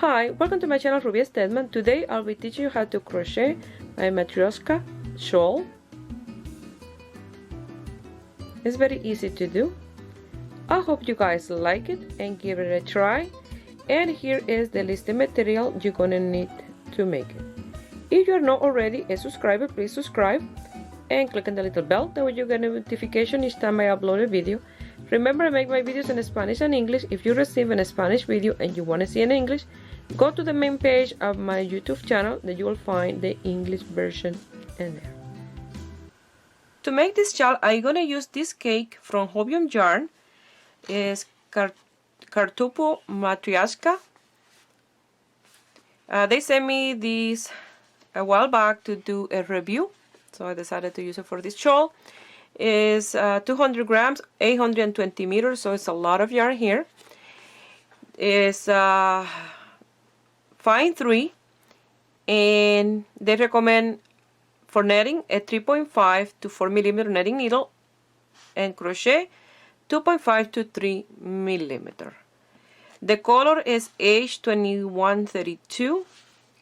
Hi, welcome to my channel Ruby Stedman. Today I'll be teaching you how to crochet my Matryoshka shawl. It's very easy to do. I hope you guys like it and give it a try. And here is the list of material you're gonna need to make it. If you're not already a subscriber, please subscribe and click on the little bell. That way you get a notification each time I upload a video. Remember, I make my videos in Spanish and English. If you receive a Spanish video and you want to see in English, go to the main page of my YouTube channel that you will find the English version in there. To make this shawl, I'm going to use this cake from Hobbyum Yarn. It's Kartupo Matryoshka. They sent me this a while back to do a review, so I decided to use it for this shawl. Is 200 grams, 820 meters, so it's a lot of yarn here. It's fine 3, and they recommend for netting a 3.5 to 4 millimeter netting needle, and crochet 2.5 to 3 millimeter. The color is H2132.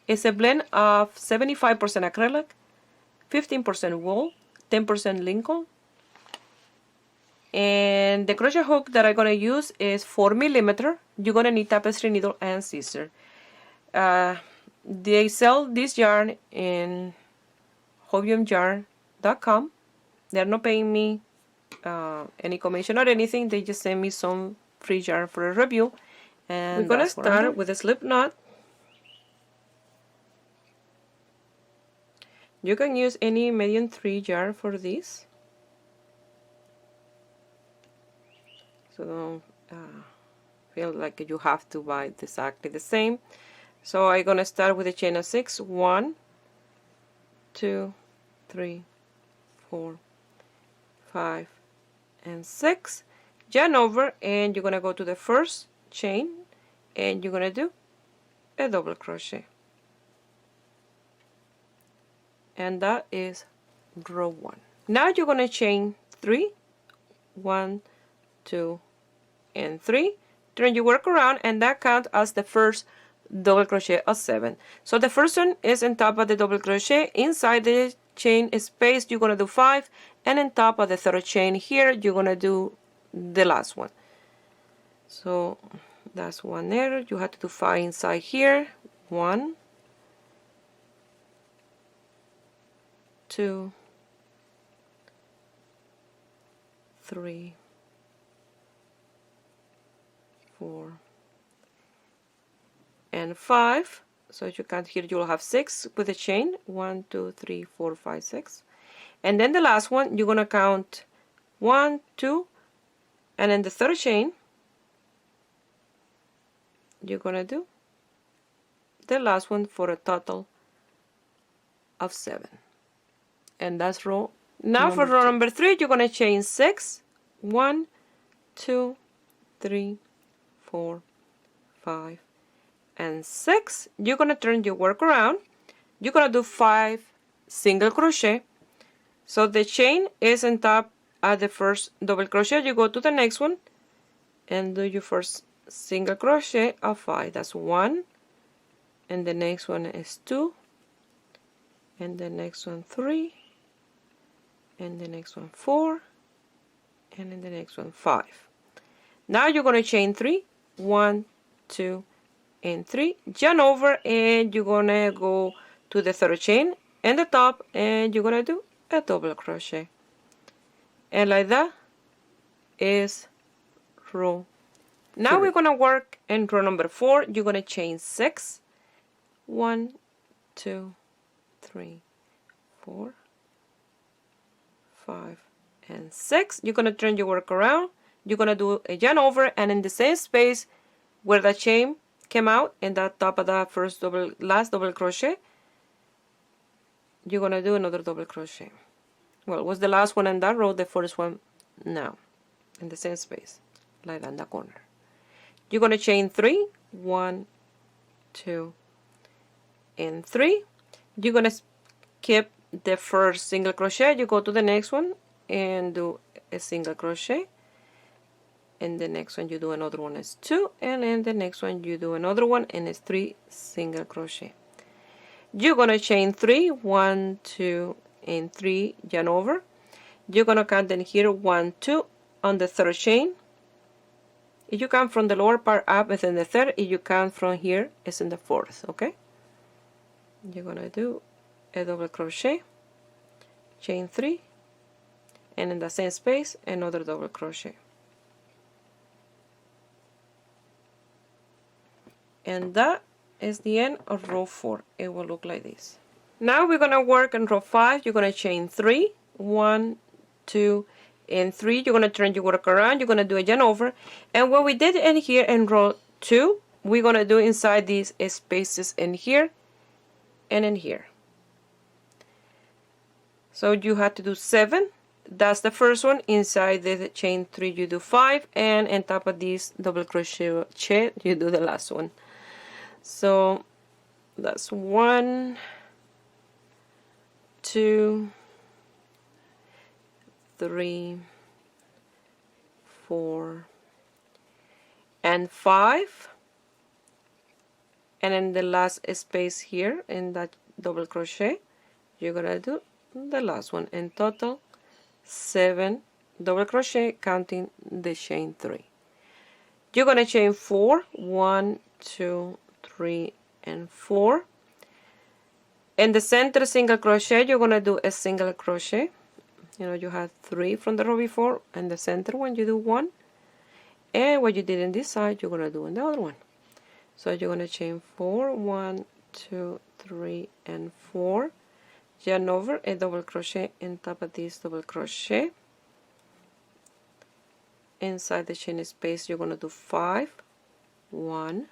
It's a blend of 75% acrylic, 15% wool, 10% Lincoln. And the crochet hook that I'm going to use is 4 millimeter. You're going to need tapestry needle and scissors. They sell this yarn in hobbyumyarn.com. They're not paying me any commission or anything. They just send me some free yarn for a review. And we're going to start with a slip knot. You can use any medium 3 yarn for this. So don't feel like you have to buy exactly the same. So I'm gonna start with a chain of 6. 1, 2, 3, 4, 5, and 6. Yarn over, and you're gonna go to the first chain, and you're gonna do a double crochet, and that is row 1. Now you're gonna chain 3, 1, 2, and 3. Turn your work around, and that counts as the first double crochet of 7. So the first one is on top of the double crochet. Inside the chain space you're gonna do 5, and on top of the third chain here you're gonna do the last one. So that's one there. You have to do 5 inside here. 1, 2, 3, 4, and 5. So as you count here, you'll have 6 with a chain. 1, 2, 3, 4, 5, 6. And then the last one, you're gonna count 1, 2, and then the third chain, you're gonna do the last one for a total of 7. And that's row. Now for row number 3, you're gonna chain 6. 1, 2, 3, 4, 5, and 6. You're gonna turn your work around. You're gonna do 5 single crochet. So the chain is on top of the first double crochet. You go to the next one and do your first single crochet of 5. That's 1, and the next one is 2, and the next one 3, and the next one 4, and then the next one 5. Now you're gonna chain 3. 1, 2, and 3. Yarn over, and you're gonna go to the third chain and the top, and you're gonna do a double crochet. And like that is row. Now we're gonna work in row number 4. You're gonna chain 6. 1, 2, 3, 4, 5, and 6. You're gonna turn your work around. You're gonna do a yarn over, and in the same space where the chain came out in that top of that first last double crochet, you're gonna do another double crochet. Well, was the last one in that row, the first one now in the same space, like that in the corner. You're gonna chain 3. 1, 2, and 3. You're gonna skip the first single crochet. You go to the next one and do a single crochet. and the next one you do another one is 2, and then the next one you do another one and it's 3 single crochet. You're gonna chain 3, 1, 2, and 3, yarn over. You're gonna count in here 1, 2 on the third chain. If you count from the lower part up, it's in the third. If you count from here, it's in the fourth. Okay. You're gonna do a double crochet, chain 3, and in the same space another double crochet. And that is the end of row 4. It will look like this. Now we're gonna work in row 5. You're gonna chain 3, 1, 2, and 3. You're gonna turn your work around. You're gonna do a yarn over, and what we did in here in row 2, we're gonna do inside these spaces in here and in here. So you have to do 7. That's the first one. Inside the chain 3 you do 5, and on top of this double crochet you do the last one. So that's 1, 2, 3, 4, and 5, and in the last space here in that double crochet you're gonna do the last one. In total 7 double crochet, counting the chain 3. You're gonna chain 4, 1, 2, 3, and 4. In the center single crochet you're gonna do a single crochet. You know, you had 3 from the row before, and the center one you do 1, and what you did in this side you're gonna do in the other one. So you're gonna chain 4, 1, 2, 3, and 4, yarn over, a double crochet on top of this double crochet. Inside the chain space you're gonna do 5, 1,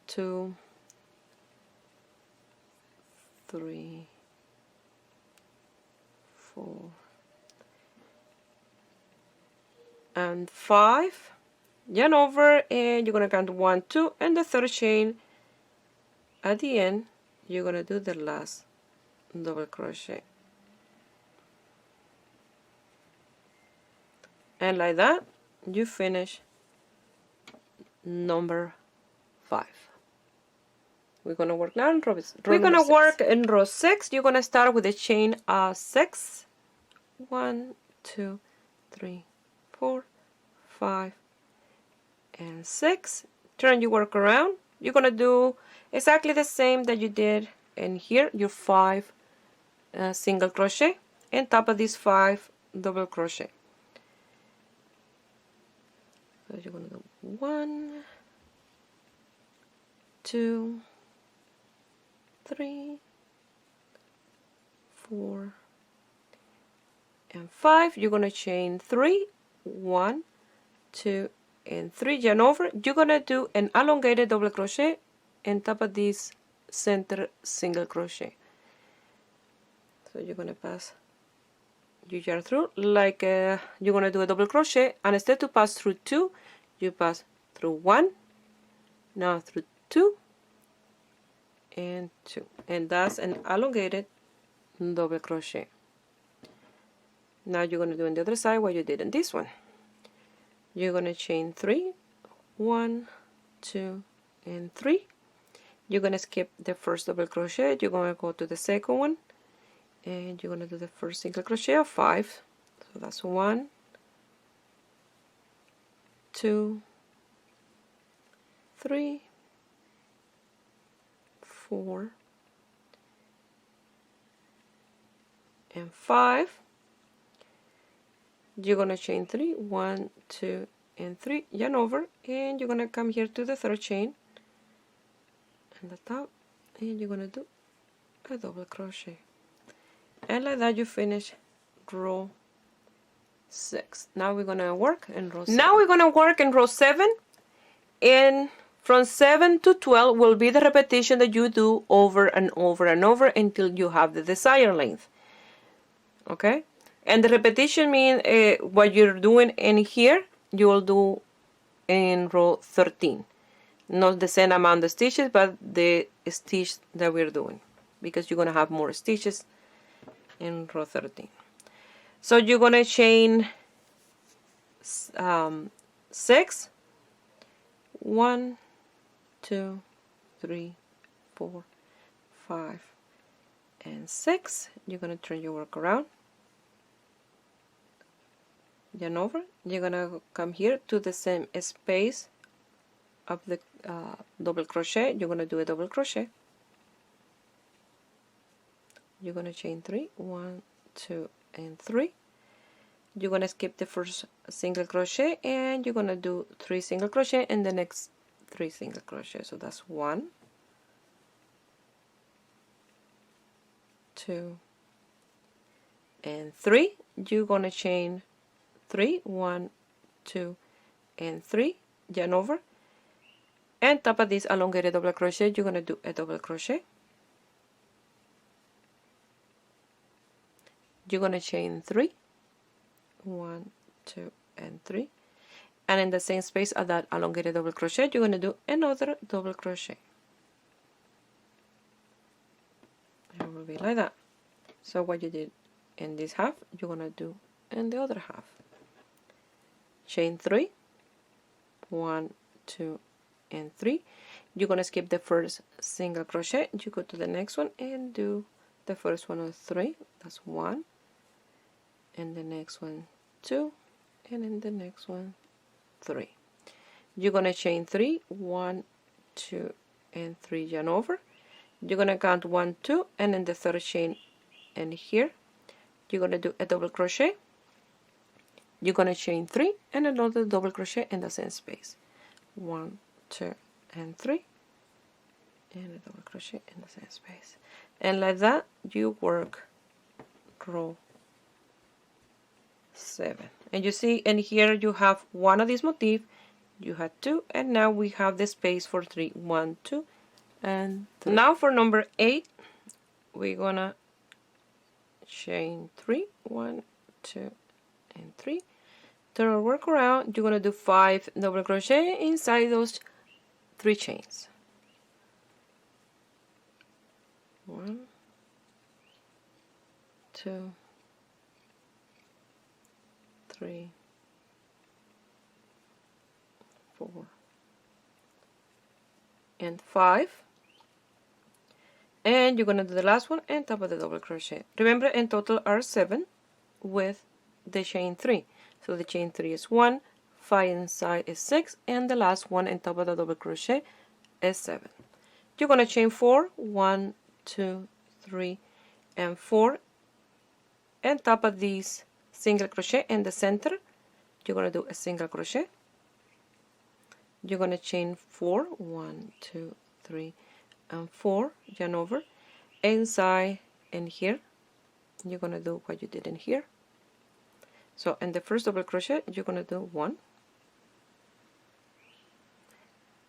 2, 3, 4, and 5, yarn over, and you're gonna count 1, 2, and the third chain at the end you're gonna do the last double crochet, and like that you finish number 5. We're gonna work now in row 6. We're gonna work in row 6. You're gonna start with a chain 6, 1, 2, 3, 4, 5, and 6. Turn your work around. You're gonna do exactly the same that you did in here. Your 5 single crochet on top of these 5 double crochet. So you're gonna do 1, 2, 3, 4, and 5. You're gonna chain 3, 1, 2, and 3, yarn over. You're gonna do an elongated double crochet on top of this center single crochet. So you're gonna pass your yarn through like you're gonna do a double crochet, and instead to pass through 2 you pass through 1, now through 2 and 2, and that's an elongated double crochet. Now you're gonna do on the other side what you did in this one. You're gonna chain 3, 1, 2, and 3. You're gonna skip the first double crochet. You're gonna go to the second one, and you're gonna do the first single crochet of 5. So that's 1, 2, 3, 4, and 5. You're gonna chain 3, 1, 2, and 3, yarn over, and you're gonna come here to the third chain and the top, and you're gonna do a double crochet, and like that you finish row 6. Now we're gonna work in row 7. Now we're gonna work in row 7, and from 7 to 12 will be the repetition that you do over and over and over until you have the desired length. Okay, and the repetition means what you're doing in here you will do in row 13. Not the same amount of stitches, but the stitch that we're doing, because you're going to have more stitches in row 13. So you're gonna chain 6, 1, 2, 3, 4, 5, and 6. You're gonna turn your work around, yarn over. You're gonna come here to the same space of the double crochet. You're gonna do a double crochet. You're gonna chain 3, 1, 2, and 3. You're gonna skip the first single crochet and you're gonna do 3 single crochet and the next 3 single crochet. So that's 1, 2, and 3. You're gonna chain 3, 1, 2, and 3, yarn over, and top of this elongated double crochet you're gonna do a double crochet. You're gonna chain 3, 1, 2, and 3, and in the same space of that elongated double crochet you're gonna do another double crochet. It will be like that. So what you did in this half you're gonna do in the other half. Chain 3, 1, 2, and 3. You're gonna skip the first single crochet. You go to the next one and do the first one of 3. That's 1, and the next one 2, and in the next one 3. You're gonna chain 3, 1, 2, and 3, yarn over. You're gonna count 1, 2, and in the third chain and here you're gonna do a double crochet. You're gonna chain 3 and another double crochet in the same space. 1, 2, and 3, and a double crochet in the same space. And like that you work row 7. And you see in here you have one of these motifs, you had 2, and now we have the space for 3. 1, 2, and 3. Now for number 8 we're gonna chain 3, 1, 2, and 3. Turn our work around. You're gonna do 5 double crochet inside those 3 chains. 1, 2, 3, 4, and 5. And you're gonna do the last one and top of the double crochet. Remember, in total are 7 with the chain 3. So the chain 3 is 1, 5 inside is 6, and the last one on top of the double crochet is 7. You're gonna chain 4, 1, 2, 3, and 4, and top of these single crochet in the center you're gonna do a single crochet. You're gonna chain 4, 1, 2, 3, and 4, yarn over. Inside in here you're gonna do what you did in here. So in the first double crochet you're gonna do 1.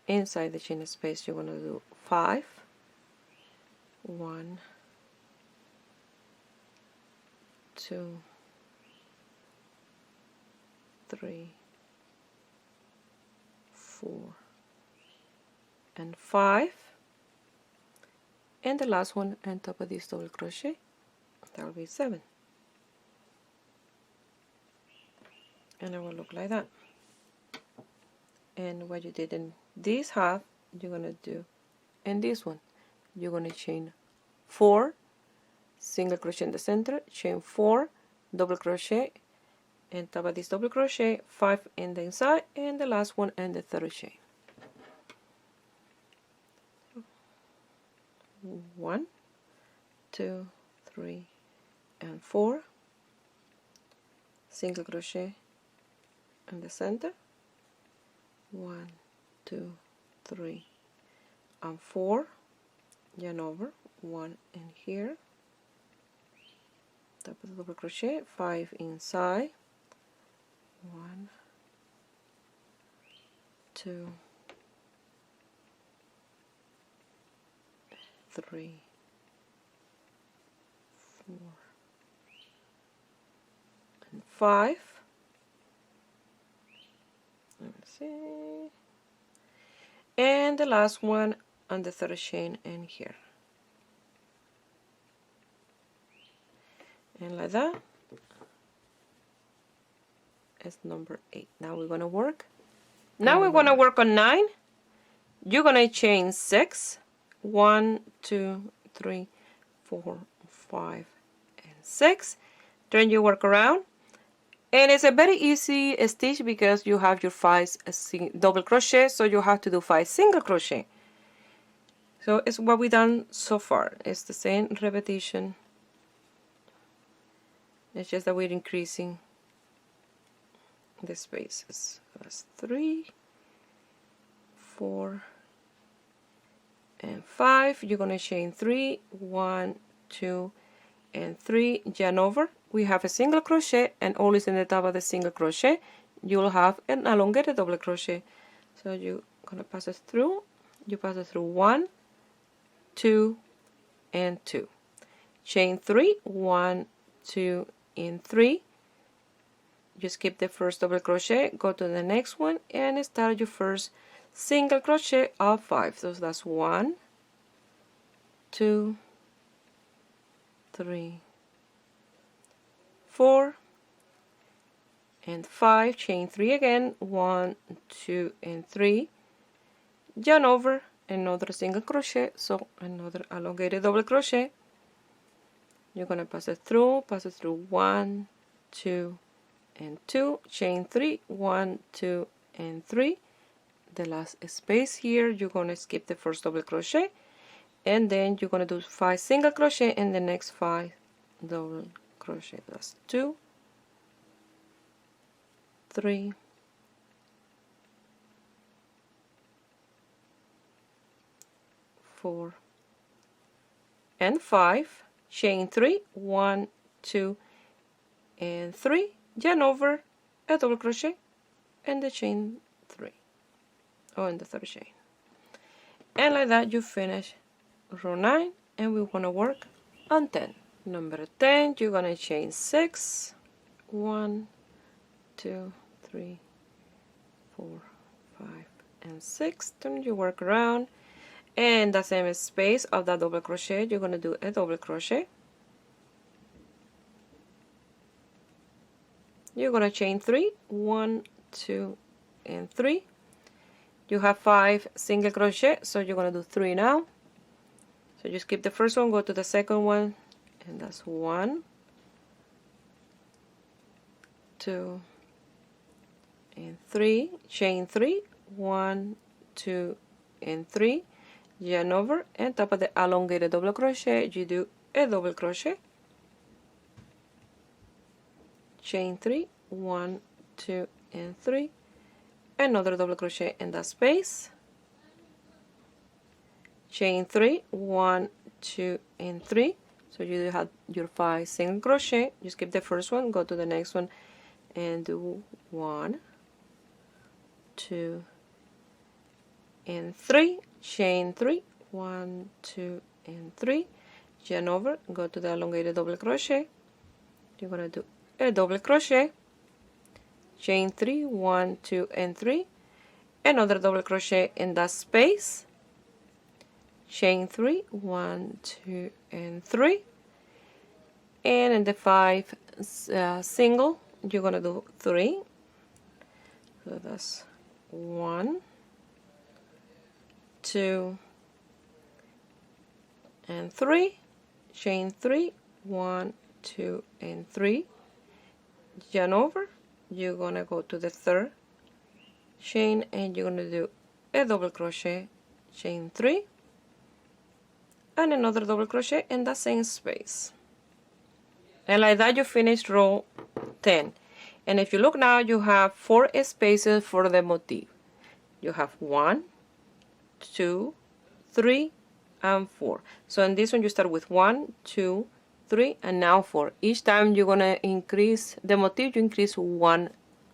Inside the chain space you're gonna do 5, 1, 2, 3, 4, and 5, and the last one on top of this double crochet, that will be 7, and it will look like that. And what you did in this half you're gonna do in this one. You're gonna chain 4 single crochet in the center, chain 4 double crochet and top of this double crochet, 5 in the inside, and the last one in the third chain. 1, 2, 3, and 4 single crochet in the center, 1, 2, 3, and 4, yarn over, 1 in here, top of the double crochet, 5 inside, 1, 2, 3, 4, and 5. Let's see. And the last one on the third chain in here. And like that is number 8. Now we're gonna work. Now we're gonna work on 9. You're gonna chain 6. 1, 2, 3, 4, 5, and 6. Turn your work around. And it's a very easy stitch because you have your 5 double crochet, so you have to do 5 single crochet. So it's what we've done so far. It's the same repetition. It's just that we're increasing the spaces. That's 3, 4, and 5. You're going to chain 3, 1, 2, and 3, yarn over. We have a single crochet, and always in the top of the single crochet you'll have an elongated double crochet. So you're going to pass it through. You pass it through 1, 2, and 2. Chain 3, 1, 2, and 3. You skip the first double crochet, go to the next one, and start your first single crochet of 5. So that's 1, 2, 3, 4, and 5. Chain 3 again, 1, 2, and 3. Yarn over, another single crochet, so another elongated double crochet. You're going to pass it through 1, 2, and 2. Chain 3, 1, 2, and 3. The last space here, you're going to skip the first double crochet, and then you're going to do 5 single crochet in the next 5 double crochet. That's 2, 3, 4, and 5. Chain 3, 1, 2, and 3. Yarn over, a double crochet, and the chain 3, or in the third chain. And like that you finish row 9, and we want to work on 10. Number 10, you're going to chain 6, 1, 2, 3, 4, 5, and 6. Turn your work around, and the same space of that double crochet, you're going to do a double crochet. You're going to chain 3, 1, 2, and 3. You have 5 single crochet, so you're going to do 3 now. So you skip the first one, go to the second one, and that's 1, 2, and 3. Chain 3, 1, 2, and 3. Yarn over, and top of the elongated double crochet you do a double crochet. Chain 3, 1, 2, and 3. Another double crochet in that space. Chain 3, 1, 2, and 3. So you have your 5 single crochet. You skip the first one, go to the next one, and do 1, 2, and 3. Chain 3, 1, 2, and 3. Yarn over, go to the elongated double crochet. You're going to do a double crochet. Chain 3, 1, 2, and 3. Another double crochet in that space. Chain 3, 1, 2, and 3. And in the 5 single, you're going to do 3. So that's 1, 2, and 3. Chain 3, 1, 2, and 3. Yarn over, you're going to go to the third chain, and you're going to do a double crochet. Chain 3, and another double crochet in the same space. And like that you finish row 10. And if you look now, you have 4 spaces for the motif. You have 1, 2, 3, and 4. So in this one you start with 1, 2, 3, and now 4. Each time you're going to increase the motif, you increase 1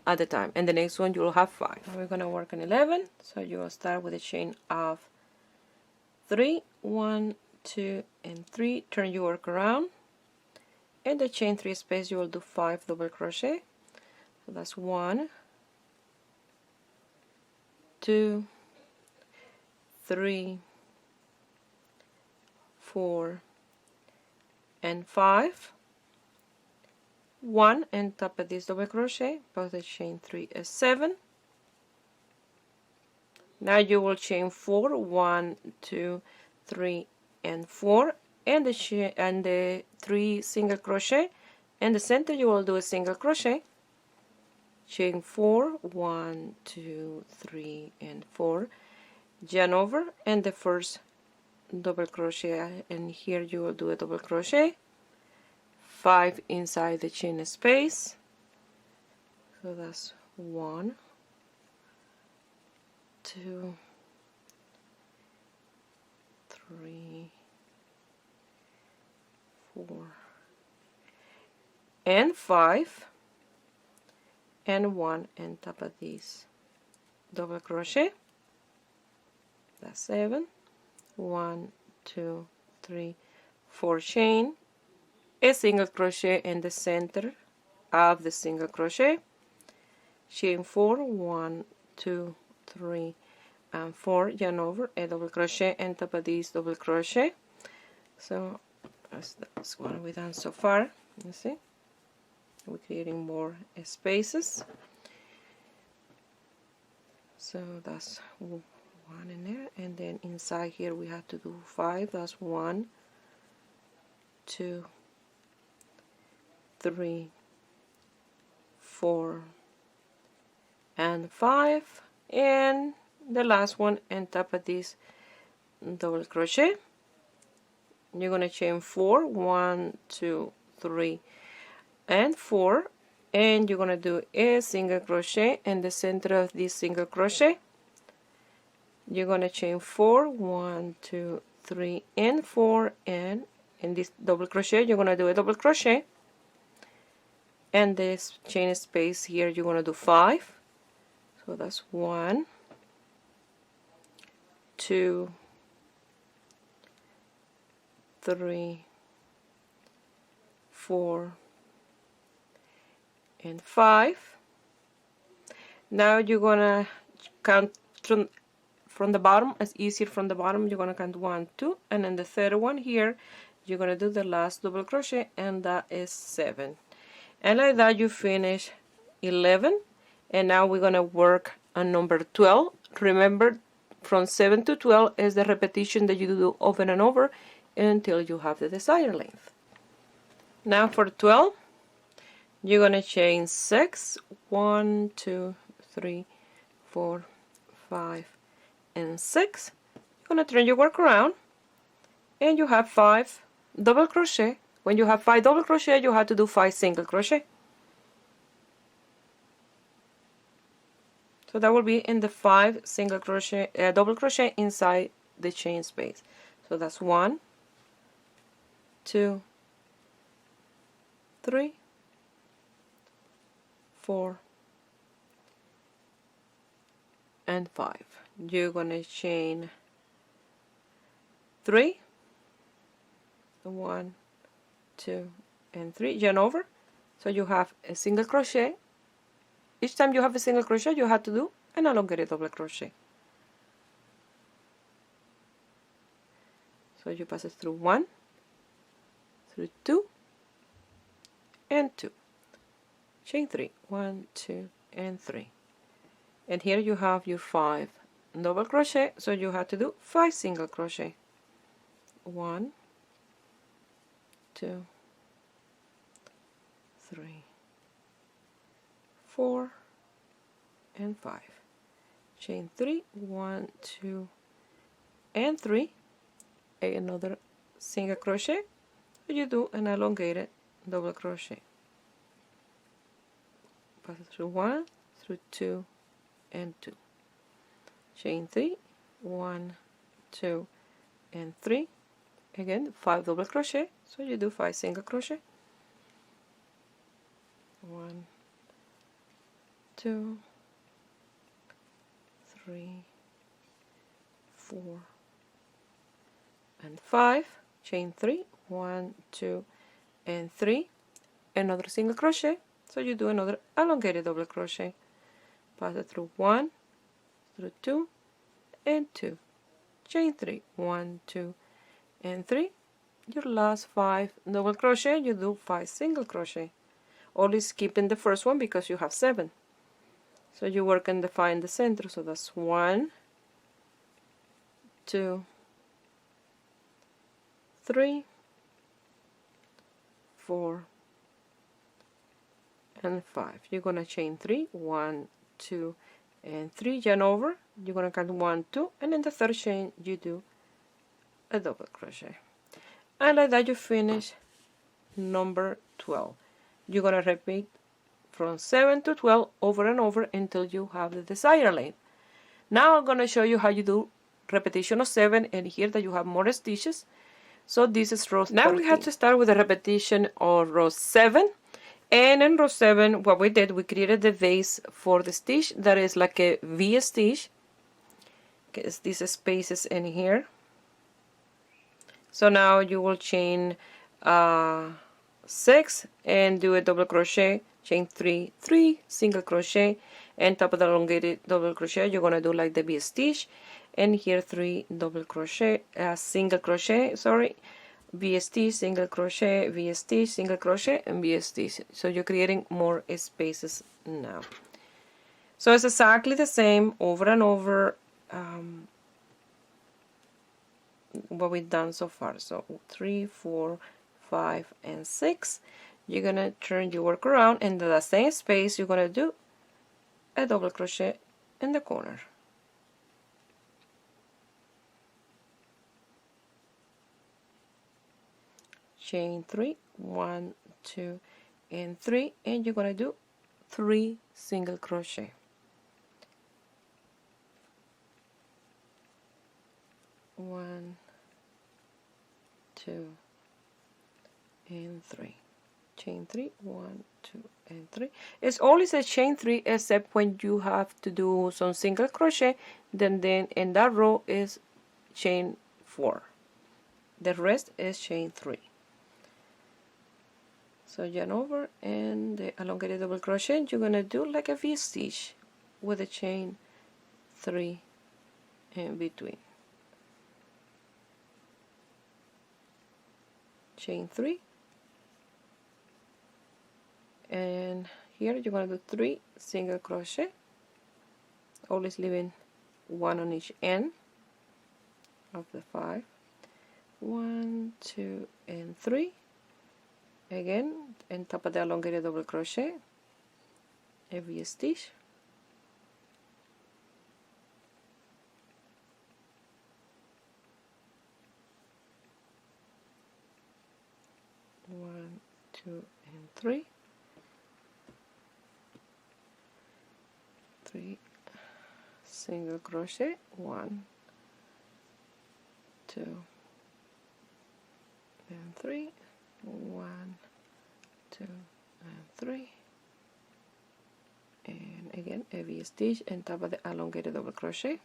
at a time, and the next one you'll have 5. Now we're going to work on 11. So you will start with a chain of 3, 1, 2, and 3. Turn your work around, and the chain 3 space you will do 5 double crochet. So that's 1, 2, 3, 4, and 5. 1 and top of this double crochet, pass the chain 3 as 7. Now you will chain 4, 1, 2, 3, and 4, and the 3 single crochet. In the center you will do a single crochet, chain 4, 1, 2, 3, and 4, yarn over, and the first double crochet, and here you will do a double crochet, 5 inside the chain space, so that's 1, 2, 3, 4, and 5, and 1 and top of this double crochet, that's 7, 1, 2, 3, 4 chain, a single crochet in the center of the single crochet, chain 4, 1, 2, 3, and 4, yarn over, a double crochet on top of this double crochet. So that's what we've done so far. You see, we're creating more spaces. So that's 1 in there, and then inside here we have to do 5. That's 1, 2, 3, 4, and 5, and the last one on top of this double crochet. You're going to chain 4, 1, 2, 3, and 4, and you're going to do a single crochet in the center of this single crochet. You're going to chain 4, 1, 2, 3, and 4, and in this double crochet you're going to do a double crochet, and this chain space here you're going to do 5. So that's 1, 2, 3, 4, and 5. Now you're gonna count from the bottom. It's easier from the bottom. You're gonna count 1, 2, and then the third one here you're gonna do the last double crochet, and that is 7. And like that you finish 11. And now we're gonna work on number 12. Remember, from 7 to 12 is the repetition that you do over and over until you have the desired length. Now for 12, you're gonna chain 6, 1, 2, 3, 4, 5, and 6. You're gonna turn your work around, and you have 5 double crochet. When you have 5 double crochet, you have to do 5 single crochet. So that will be in the 5 single crochet, double crochet inside the chain space. So that's 1, 2, 3, 4, and 5. You're gonna chain 3, 1, 2, and 3, yarn over. So you have a single crochet. Each time you have a single crochet, you have to do an elongated double crochet. So you pass it through 1, through 2, and 2. Chain 3, 1, 2, and 3. And here you have your 5 double crochet, so you have to do 5 single crochet. 1, 2, 3, 4, and 5. Chain 3, 1, 2, and 3. Another single crochet. You do an elongated double crochet. Pass it through 1, through 2, and 2. Chain 3, 1, 2, and 3. Again, 5 double crochet, so you do 5 single crochet. 1, 2, 3, 4, and 5. Chain 3, 1, 2, and 3. Another single crochet, so you do another elongated double crochet. Pass it through 1, through 2, and 2. Chain 3, 1, 2, and 3. Your last 5 double crochet, you do 5 single crochet. always keeping the first one because you have 7. So you work and find the center. So that's 1, 2, 3, 4, and 5. You're gonna chain 3, 1, 2, and 3, yarn over. You're gonna count 1, 2, and in the third chain you do a double crochet. And like that you finish number 12. You're gonna repeat from 7 to 12 over and over until you have the desired length. Now I'm gonna show you how you do repetition of 7, and here that you have more stitches. So this is row 13. Now we have to start with the repetition of row 7. And in row 7, what we did, we created the base for the stitch that is like a V stitch. Because these spaces in here. So now you will chain 6 and do a double crochet, chain 3, 3, single crochet, and top of the elongated double crochet, you're gonna do like the V stitch, and here 3 double crochet, single crochet, sorry, V stitch, single crochet, V stitch, single crochet, and V stitch. So you're creating more spaces now. So it's exactly the same over and over what we've done so far. So 3, 4, 5, and 6. You're gonna turn your work around, and in the same space you're gonna do a double crochet in the corner. Chain 3, 1, 2, and 3, and you're gonna do 3 single crochet. 1, 2, and 3. Chain 3, 1, 2, and 3. It's always a chain 3 except when you have to do some single crochet, then in that row is chain 4. The rest is chain 3. So yarn over, and the elongated double crochet, you're gonna do like a V stitch with a chain 3 in between. Chain 3, and here you're going to do 3 single crochet, always leaving 1 on each end of the 5. 1, 2, and 3. Again, on top of the elongated double crochet, a V stitch. One, 2, and 3. 3 single crochet, 1, 2, and 3. 1, 2, and 3. And again a V stitch on top of the elongated double crochet.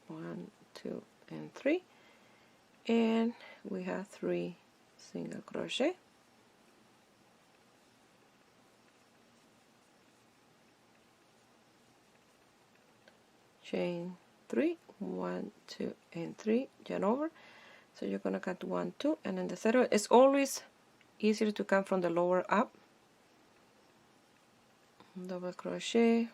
One, 2, and 3, and we have 3 single crochet. Chain 3, 1, 2, and 3, yarn over. So you're gonna count 1, 2, and then the third one. It's always easier to come from the lower up. Double crochet,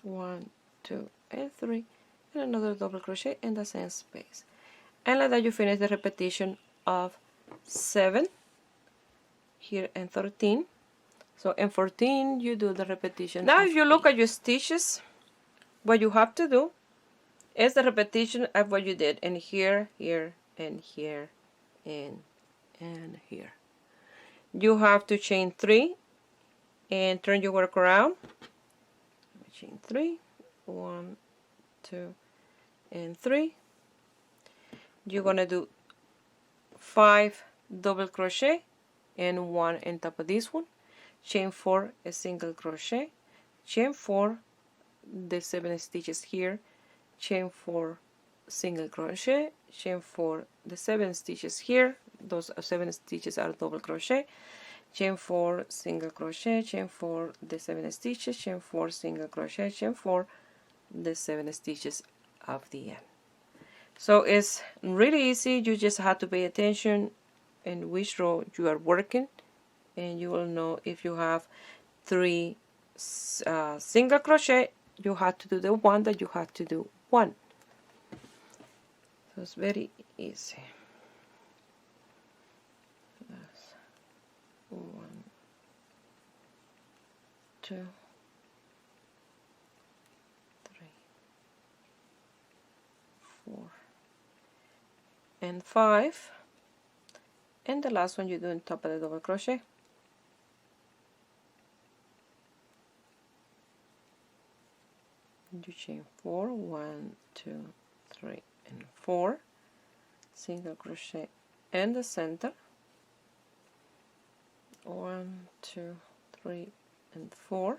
1, 2, and 3. And another double crochet in the same space, and like that you finish the repetition of 7 here in 13. So in 14 you do the repetition. Now if you look at your stitches, what you have to do is the repetition of what you did in here, here, and here, and here. You have to chain 3 and turn your work around. Chain 3, 1, 2, and 3. You're gonna do 5 double crochet and 1 on top of this one. Chain 4, a single crochet. Chain 4, the 7 stitches here. Chain 4, single crochet. Chain 4, the 7 stitches here. Those 7 stitches are double crochet. Chain 4, single crochet. Chain 4, the 7 stitches. Chain 4, single crochet. Chain 4, the 7 stitches of the end. So it's really easy. You just have to pay attention in which row you are working, and you will know if you have 3 single crochet, you have to do the one that you have to do one. So it's very easy. That's 1, 2, 3, 4, and 5, and the last one you do on top of the double crochet. You chain 4, 1, 2, 3, and 4, single crochet in the center, 1, 2, 3, and 4,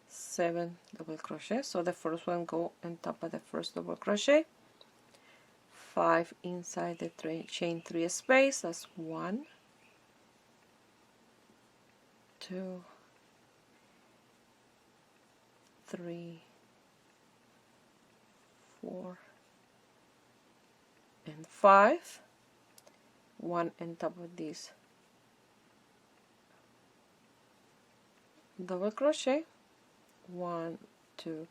7 double crochet. So the first one go on top of the first double crochet, 5 inside the chain 3 space. That's 1, 2, 3, 4, and 5, 1 on top of this double crochet, 1, 2,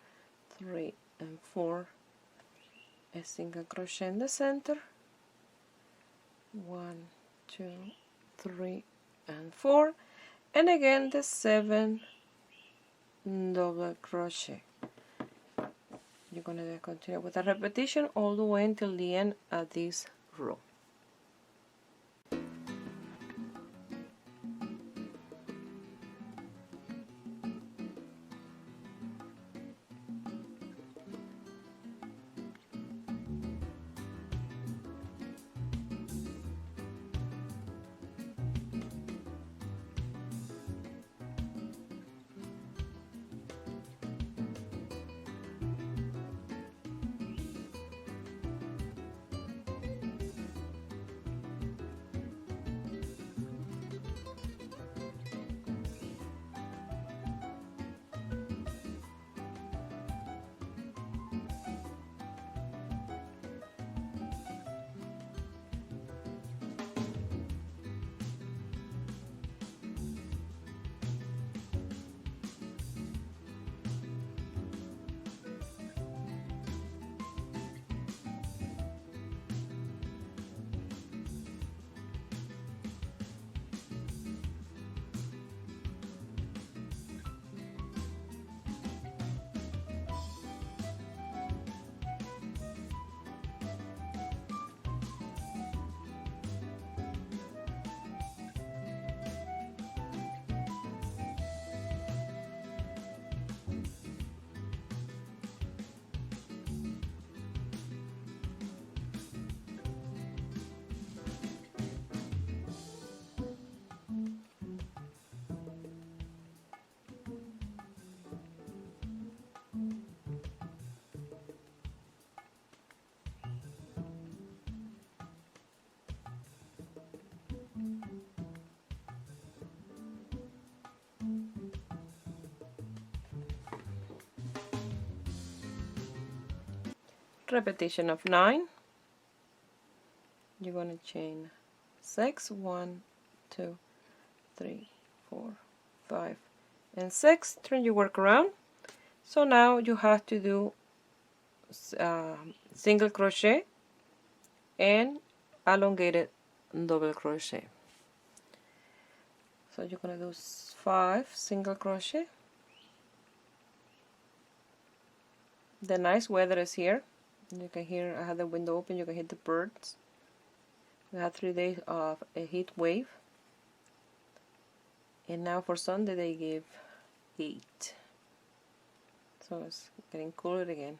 3, and 4, a single crochet in the center, 1, 2, 3, and 4, and again the 7 double crochet. You're going to continue with a repetition all the way until the end of this row. Repetition of 9. You're going to chain 6, 1, 2, 3, 4, 5, and 6. Turn your work around. So now you have to do single crochet and elongated double crochet. So you're going to do 5 single crochet. The nice weather is here. You can hear, I have the window open, you can hear the birds. We had 3 days of a heat wave. And now for Sunday they give 8. So it's getting cooler again.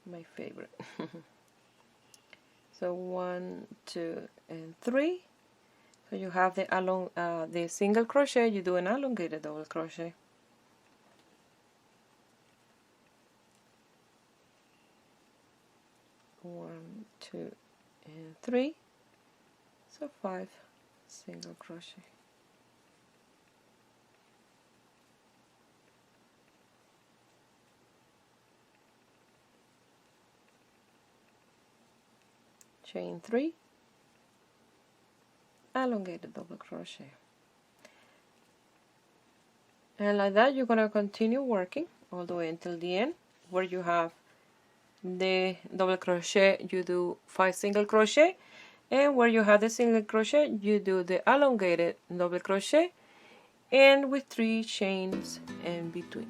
My favorite. So 1, 2, and 3. So you have the single crochet, you do an elongated double crochet. 1, 2, and 3. So 5 single crochet. chain 3, elongated double crochet. And like that you're going to continue working all the way until the end, where you have the double crochet you do 5 single crochet, and where you have the single crochet you do the elongated double crochet, and with 3 chains in between.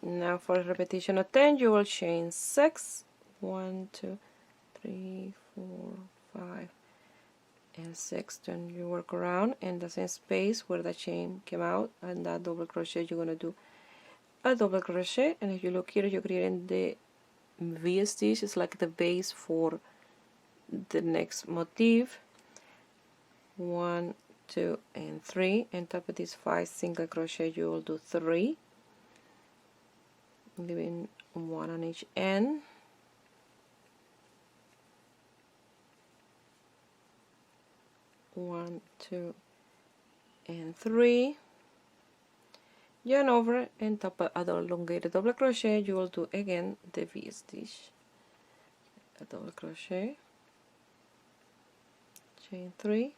Now for repetition of 10 you will chain 6, 1, 2, 3, 4, 5 and 6. Then you work around in the same space where the chain came out, and that double crochet you're going to do a double crochet. And if you look here, you're creating the V stitch. It's like the base for the next motif. 1, 2 and 3. On top of these 5 single crochet you will do 3, leaving 1 on each end. 1, 2 and 3. Yarn over, and top of the elongated double crochet you will do again the V stitch, a double crochet, chain 3,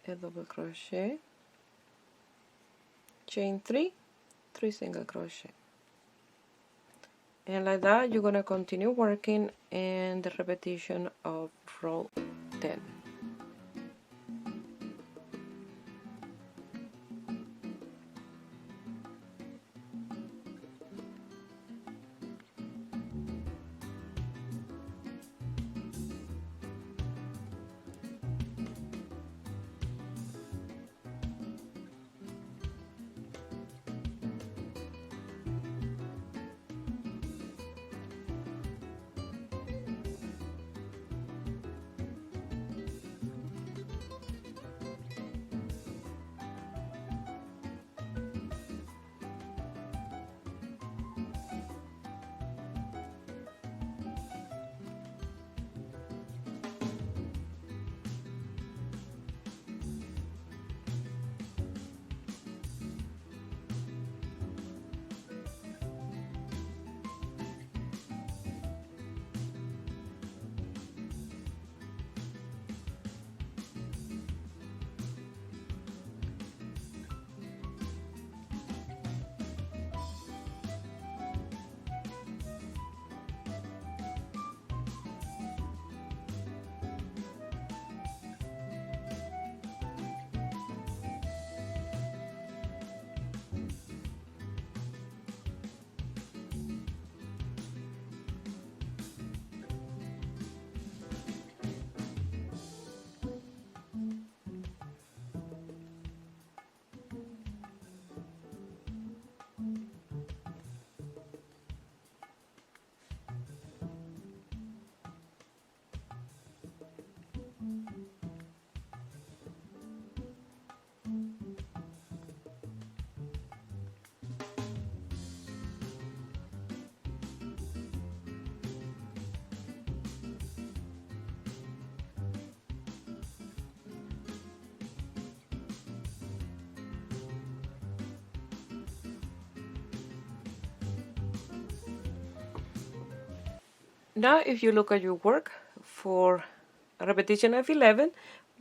a double crochet, chain 3, 3 single crochet. And like that you're gonna continue working in the repetition of row 10. Now if you look at your work for repetition of 11,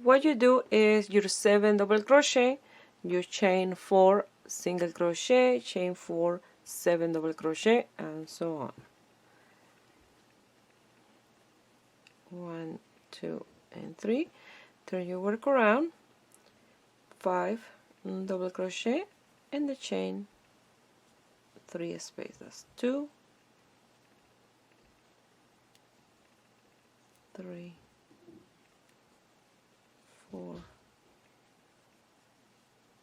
what you do is your 7 double crochet, you chain 4 single crochet, chain 4 7 double crochet, and so on. 1, 2, and 3. Turn your work around, 5 double crochet, and the chain 3 space. That's 2, 3, 4,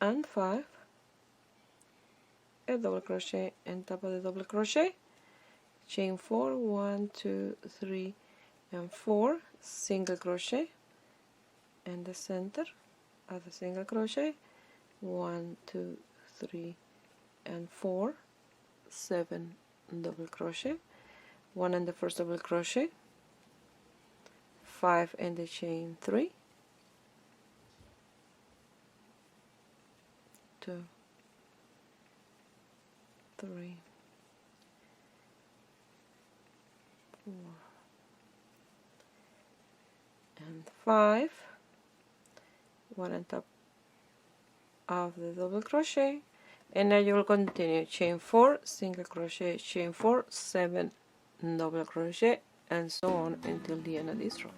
and 5. A double crochet and top of the double crochet, chain 4, 1, 2, 3, and 4, single crochet, and the center of the single crochet, 1, 2, 3, and 4, 7 double crochet, 1 in the first double crochet, 5 in the chain 3, 2, 3, 4, and 5, 1 on top of the double crochet, and now you will continue chain 4, single crochet, chain 4, 7 double crochet, and so on until the end of this row.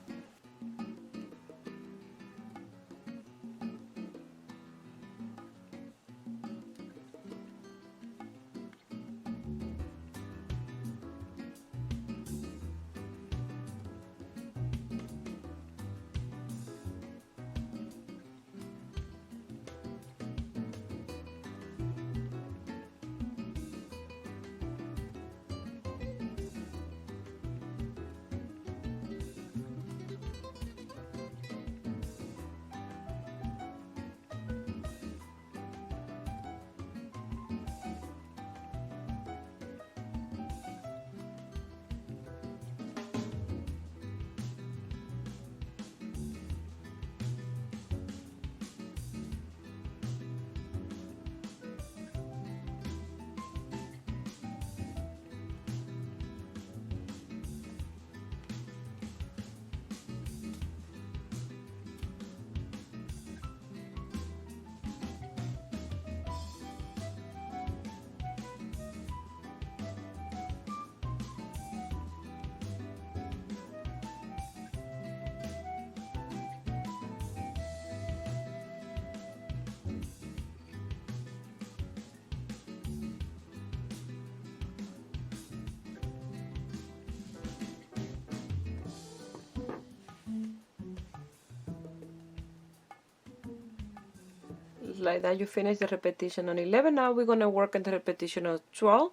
Like that, you finish the repetition on 11. Now we're going to work on the repetition of 12,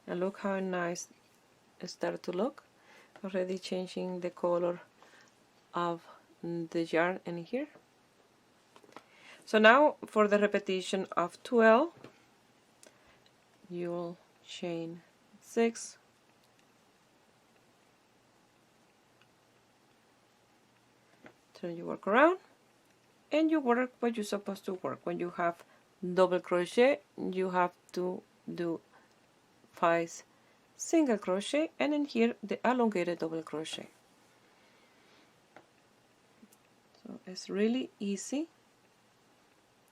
and look how nice it started to look. Already changing the color of the yarn in here. So now for the repetition of 12, you'll chain 6, turn your work around, and you work what you're supposed to work. When you have double crochet, you have to do 5 single crochet, and in here the elongated double crochet. So it's really easy.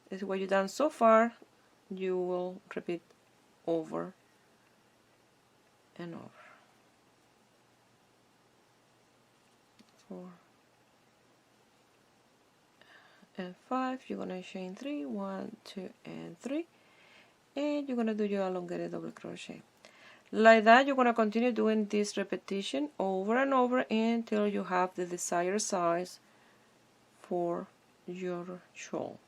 This is what you've done so far. You will repeat over and over. 4 and 5, you're gonna chain 3, 1, 2, and 3, and you're gonna do your elongated double crochet. Like that, you're gonna continue doing this repetition over and over until you have the desired size for your shawl.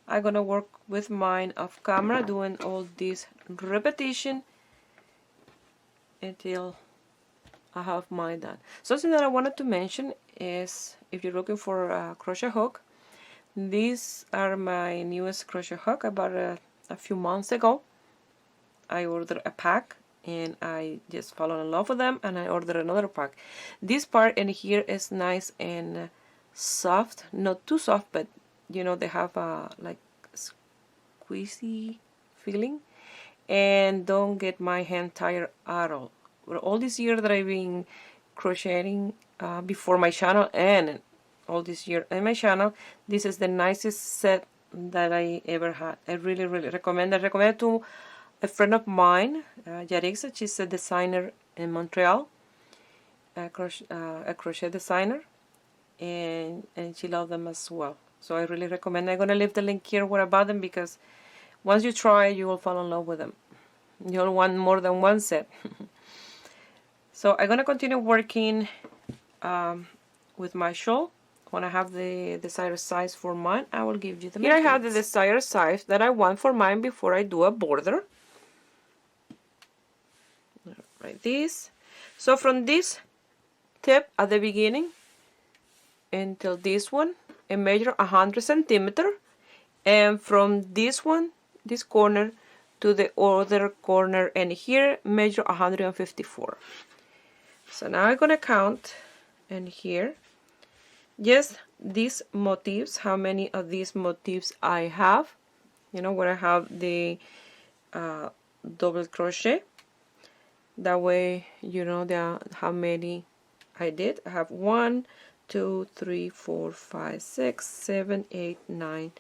I'm gonna work with mine off camera, doing all this repetition until I have mine done. Something that I wanted to mention is, if you're looking for a crochet hook, these are my newest crochet hook. I bought it a few months ago. I ordered a pack and I just fell in love with them, and I ordered another pack. This part in here is nice and soft, not too soft, but you know, they have a like squeezy feeling, and don't get my hand tired at all. all this year that I've been crocheting before my channel, and all this year in my channel, this is the nicest set that I ever had. I really recommend. I recommend it to a friend of mine, Yarixa. She's a designer in Montreal, a crochet designer, and she loved them as well. So I really recommend. I'm gonna leave the link here where I bought them, because once you try, you will fall in love with them. You'll want more than one set. So I'm gonna continue working with my shawl. When I have the desired size for mine, I will give you the measurements. Here I have the desired size that I want for mine before I do a border. Like this. So from this tip at the beginning until this one, I measure 100 centimeters, and from this one, this corner, to the other corner and here, measure 154. So now I'm gonna count, and here, just these motifs, how many of these motifs I have, you know, where I have the double crochet. That way you know how many I did. I have 1, 2, 3, 4, 5, 6, 7, 8, 9,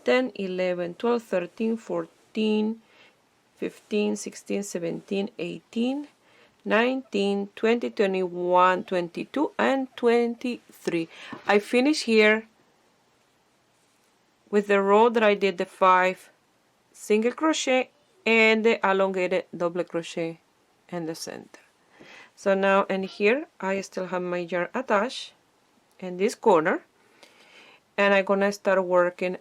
10, 11, 12, 13, 14, 15, 16, 17, 18, 19, 20, 21, 22, and 23. I finish here with the row that I did the 5 single crochet and the elongated double crochet in the center. So now in here I still have my yarn attached in this corner, and I'm gonna start working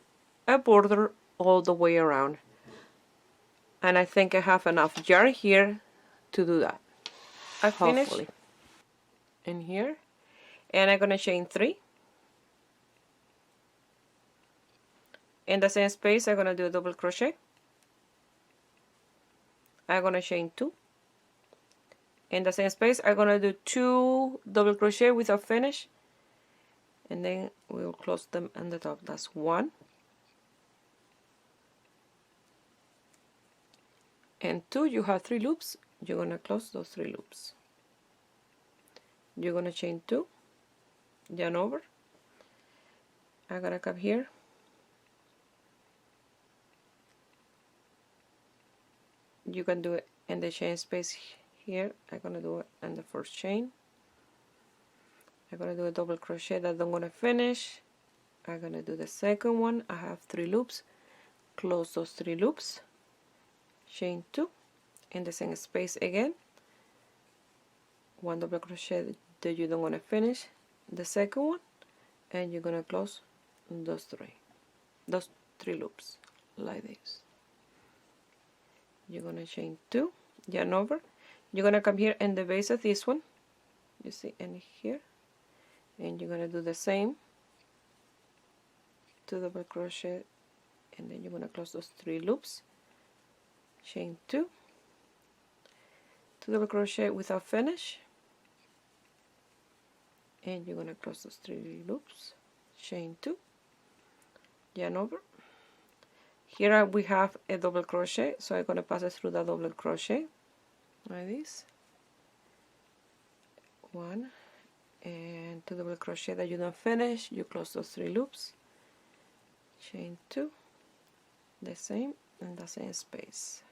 a border all the way around, and I think I have enough yarn here to do that. I finished in here, and I'm gonna chain 3. In the same space I'm gonna do a double crochet. I'm gonna chain 2. In the same space I'm gonna do 2 double crochet without finish, and then we'll close them on the top. That's 1 and 2. You have 3 loops. You're gonna close those 3 loops. You're gonna chain 2, yarn over. I'm gonna come here, you can do it in the chain space here. I'm gonna do it in the first chain. I'm gonna do a double crochet that I'm gonna finish. I'm gonna do the second one. I have 3 loops. Close those 3 loops, chain 2 in the same space again, 1 double crochet that you don't want to finish, the second one, and you're gonna close those 3 loops like this. You're gonna chain 2, yarn over. You're gonna come here in the base of this one, you see, in here, and you're gonna do the same, 2 double crochet, and then you're gonna close those 3 loops, chain 2, 2 double crochet without finish, and you're gonna close those 3 loops, chain 2, yarn over. Here we have a double crochet, so I'm gonna pass it through the double crochet like this, 1 and 2 double crochet that you don't finish. You close those 3 loops, chain 2, the same in the same space.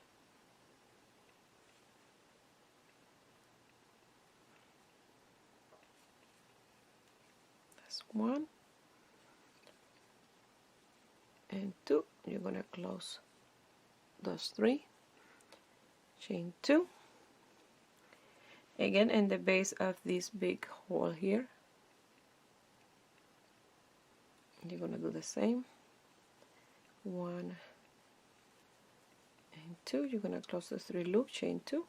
That's 1 and 2. You're gonna close those 3, chain 2, again in the base of this big hole here. You're gonna do the same, 1 and 2. You're gonna close the 3 loops, chain 2,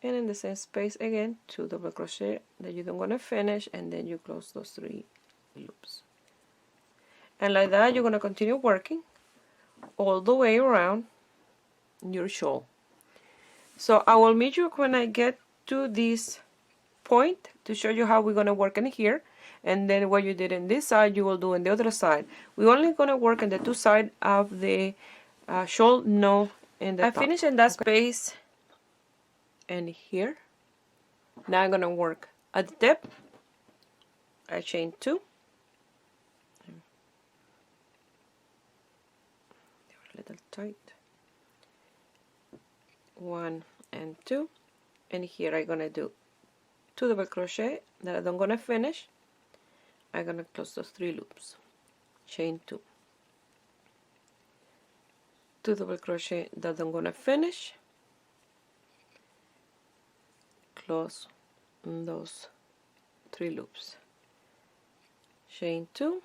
and in the same space again 2 double crochet that you don't want to finish, and then you close those 3 loops. And like that you're going to continue working all the way around your shawl. So I will meet you when I get to this point to show you how we're going to work in here, and then what you did in this side you will do in the other side. We're only going to work on the 2 sides of the shawl, no in the top. I finished in that space and here. Now I'm gonna work at the tip. I chain 2. A little tight. 1 and 2, and here I'm gonna do 2 double crochet that I'm gonna finish. I'm gonna close those 3 loops, chain 2, 2 double crochet that I'm gonna finish, close those 3 loops, chain 2,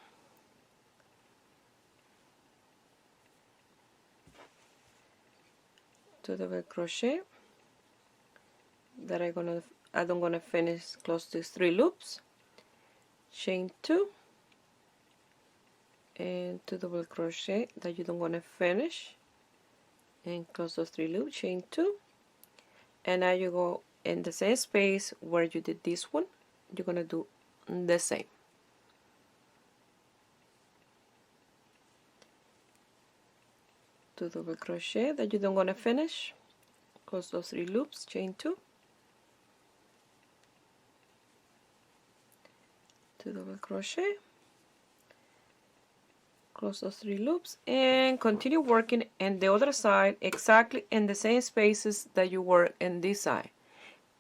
double crochet that I'm gonna finish, close these 3 loops, chain 2, and 2 double crochet that you don't want to finish, and close those 3 loops, chain 2, and now you go in the same space where you did this one, you're gonna do the same. Two double crochet that you don't want to finish, close those 3 loops, chain 2, 2 double crochet, close those 3 loops, and continue working in the other side exactly in the same spaces that you were in this side.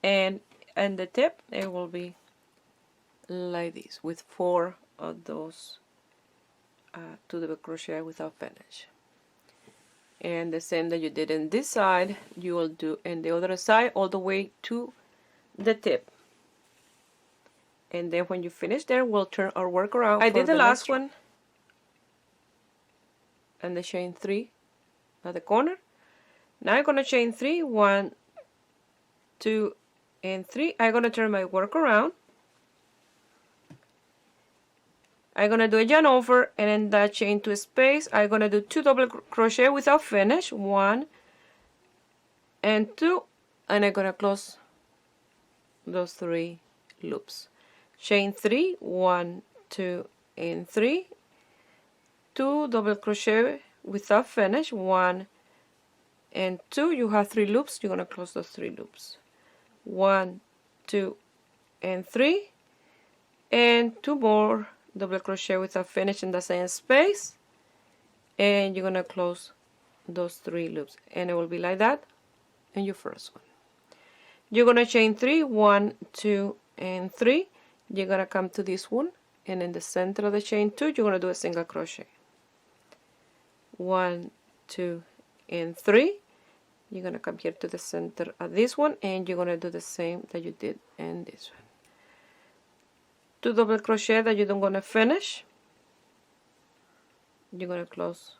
And the tip, it will be like this with 4 of those 2 double crochet without finish. And the same that you did in this side, you will do in the other side all the way to the tip. And then when you finish there, we'll turn our work around. I did the last one and the chain 3 at the corner. Now I'm gonna chain 3, 1, 2, and 3. I'm gonna turn my work around. I'm gonna do a yarn over, and in that chain 2 space, I'm gonna do 2 double crochet without finish, 1 and 2, and I'm gonna close those 3 loops. Chain 3, 1, 2, and 3, 2 double crochet without finish, 1 and 2. You have 3 loops. You're gonna close those 3 loops. 1, 2, and 3, and 2 more double crochet without finish in the same space, and you're gonna close those 3 loops, and it will be like that in your first one. You're gonna chain 3, 1, 2, and 3. You're gonna come to this one, and in the center of the chain 2, you're gonna do a single crochet. 1, 2, and 3. You're gonna come here to the center of this one, and you're gonna do the same that you did in this one. 2 double crochet that you don't want to finish. You're going to close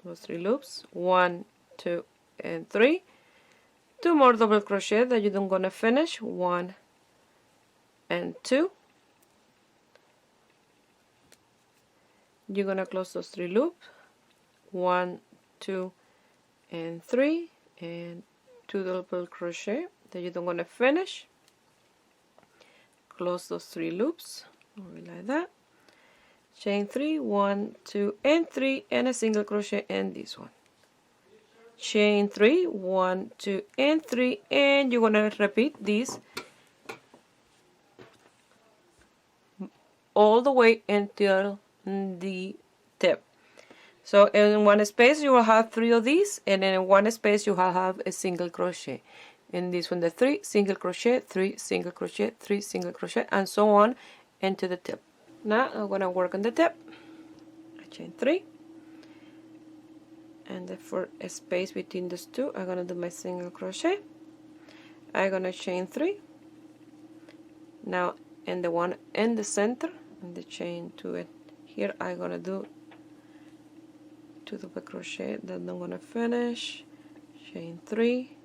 those 3 loops, 1, 2, and 3. 2 more double crochet that you don't want to finish, 1 and 2. You're going to close those 3 loops, 1, 2, and 3, and 2 double crochet that you don't want to finish. Close those 3 loops, like that. Chain 3, 1, 2, and 3, and a single crochet in this one. Chain 3, 1, 2, and 3, and you're gonna repeat this all the way until the tip. So in one space you will have 3 of these, and in one space you will have a single crochet. In this one, the 3 single crochet, 3 single crochet, 3 single crochet, and so on into the tip. Now I'm gonna work on the tip. I chain 3, and for a space between those 2, I'm gonna do my single crochet. I'm gonna chain 3. Now in the one in the center, and the chain to it here, I'm gonna do 2 double crochet that I'm gonna finish. Chain 3.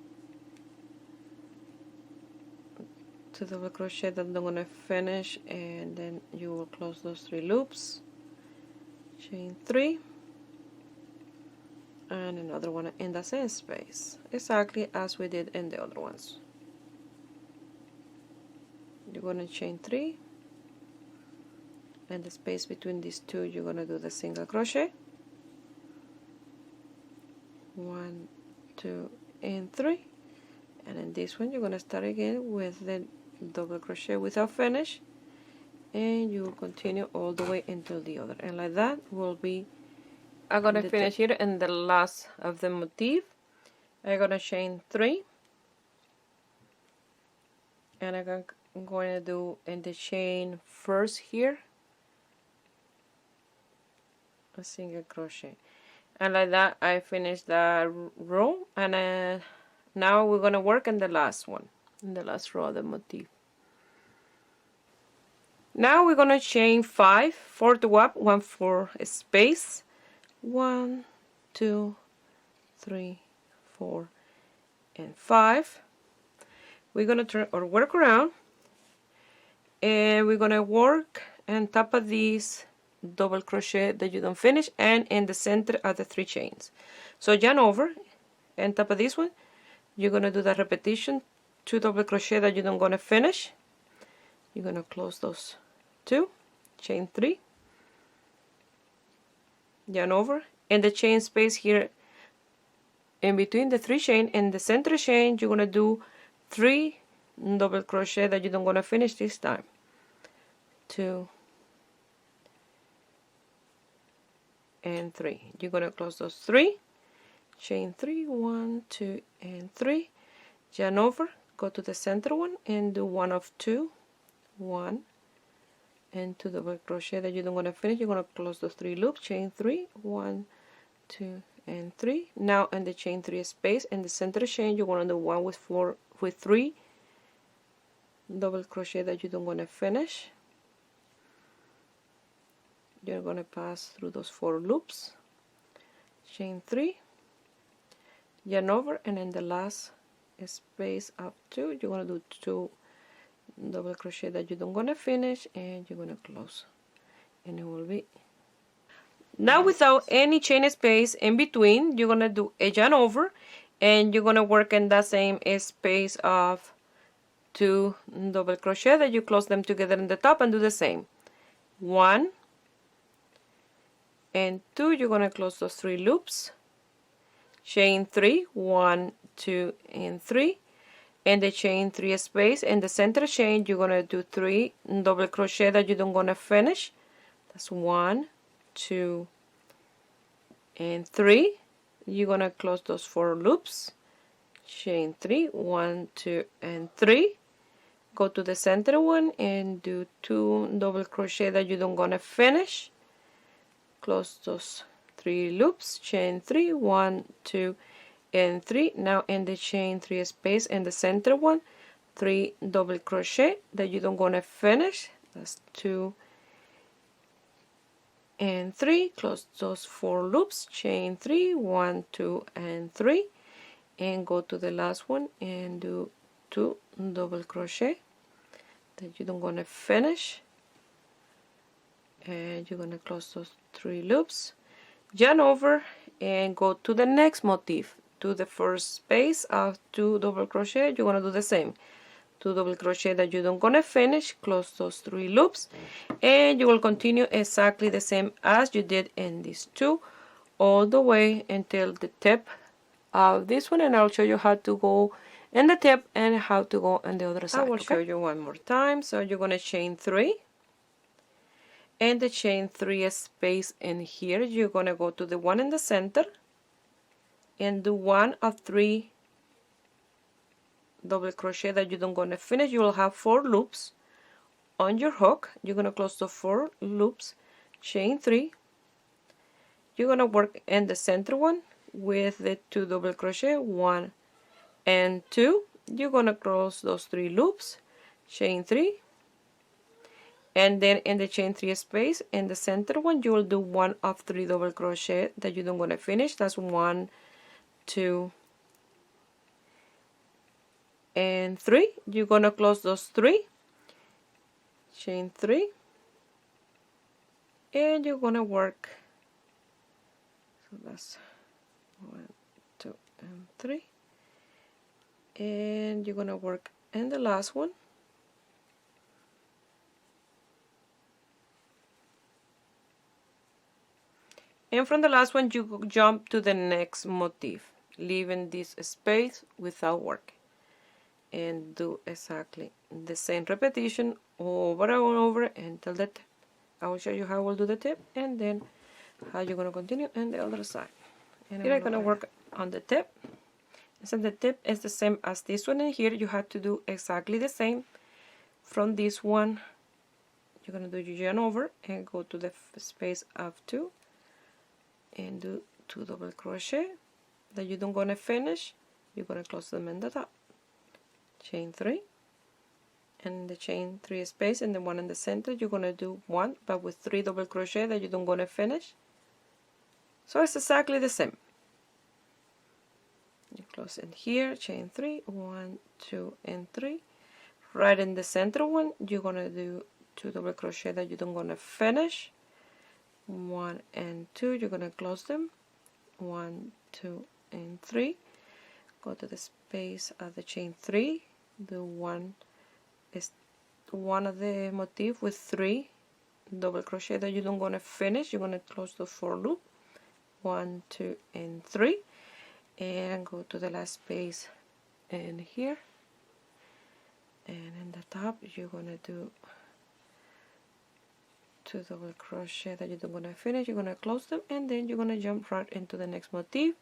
2 double crochet that I'm gonna finish, and then you will close those 3 loops, chain 3, and another one in the same space, exactly as we did in the other ones. You're gonna chain 3, and the space between these 2, you're gonna do the single crochet, 1, 2, and 3, And in this one you're going to start again with the double crochet without finish, and you will continue all the way until the other, and like that will be. I'm going to finish here in the last of the motif. I'm going to chain 3, and I'm going to do in the chain first here a single crochet, and like that I finished the row. And now we're going to work in the last one, in the last row of the motif. Now we're going to chain 5, 4 to up, 1 for a space, 1, 2, 3, 4, and 5. We're going to turn or work around, and we're going to work on top of these double crochet that you don't finish and in the center of the 3 chains. So yarn over, and top of this one you're going to do the repetition, 2 double crochet that you don't going to finish. You're going to close those 2, chain 3, yarn over, and the chain space here in between the 3 chain and the center chain you're going to do 3 double crochet that you don't going to finish this time. 2 and 3. You're going to close those 3, chain 3, 1, 2, and 3, yarn over, go to the center one and do 1 of 2, 1 and 2 double crochet that you don't want to finish. You're going to close those 3 loops, chain 3, 1, 2, and 3. Now in the chain 3 space in the center chain you want to do 1 with 3 double crochet that you don't want to finish. You're going to pass through those 4 loops, chain 3, yarn over, and in the last space of 2 you're going to do 2 double crochet that you don't want to finish, and you're going to close, and it will be. Now without any chain space in between, you're going to do a yarn over, and you're going to work in that same space of 2 double crochet that you close them together in the top, and do the same. 1 and 2, you're going to close those 3 loops, chain 3, 1, 2, and 3, and the chain 3 space in the center chain you're going to do 3 double crochet that you don't want to finish. That's 1, 2, and 3. You're going to close those 4 loops, chain 3, 1, 2, and 3, go to the center one and do 2 double crochet that you don't want to finish, close those 3 loops, chain 3, 1, 2, and 3. Now in the chain 3 space in the center one, 3 double crochet that you don't want to finish. That's 2 and 3. Close those 4 loops, chain 3, 1, 2, and 3, and go to the last one and do 2 double crochet that you don't want to finish, and you're going to close those 3 loops, yarn over, and go to the next motif. To the first space of 2 double crochet you're going to do the same, 2 double crochet that you don't going to finish, close those 3 loops, and you will continue exactly the same as you did in these 2 all the way until the tip of this one, and I'll show you how to go in the tip and how to go on the other side. I will show you one more time. So you're going to chain 3, and the chain 3 space in here you're going to go to the one in the center and do 1 of 3 double crochet that you don't going to finish. You will have 4 loops on your hook. You're going to close the 4 loops, chain 3. You're going to work in the center one with the 2 double crochet, 1 and 2. You're going to close those 3 loops, chain 3, and then in the chain 3 space in the center one you will do 1 of 3 double crochet that you don't going to finish. That's 1, 2, and 3. You're going to close those 3, chain 3, and you're going to work. So that's 1, 2, and 3, and you're going to work in the last one. And from the last one you jump to the next motif, leaving this space without working. and do exactly the same repetition over and over until the tip. I will show you how we'll do the tip and then how you're going to continue on the other side. And here I'm going to work on the tip. Since the tip is the same as this one in here, you have to do exactly the same. From this one, you're going to do your yarn over and go to the space of 2 and do 2 double crochet that you don't going to finish. You're going to close them in the top. Chain 3 and the chain 3 space and the one in the center, you're going to do 1 but with 3 double crochet that you don't going to finish. So it's exactly the same. You close in here, chain 3, 1, 2 and 3. Right in the center one, you're going to do 2 double crochet that you don't going to finish. 1 and 2, you're going to close them. 1, 2 and 3. Go to the space of the chain 3. Do one of the motif with 3 double crochet that you don't going to finish. You're going to close the 4 loop. 1, 2 and 3. And go to the last space in here. And in the top, you're going to do 2 double crochet that you don't going to finish. You're going to close them and then you're going to jump right into the next motif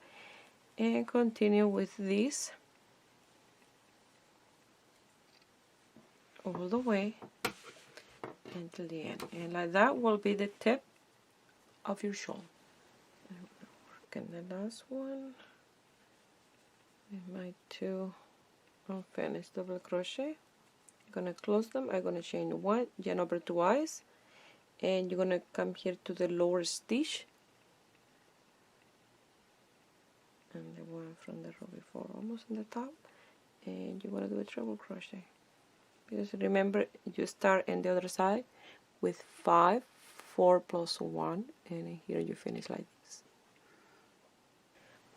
and continue with this all the way until the end. And like that will be the tip of your shawl. And the last one with my 2 unfinished double crochet. I'm going to close them. I'm going to chain 1, yarn over twice, and you're going to come here to the lower stitch and the one from the row before, almost in the top, and you're going to do a treble crochet. Because remember, you start in the other side with 5, 4 plus 1, and here you finish like this.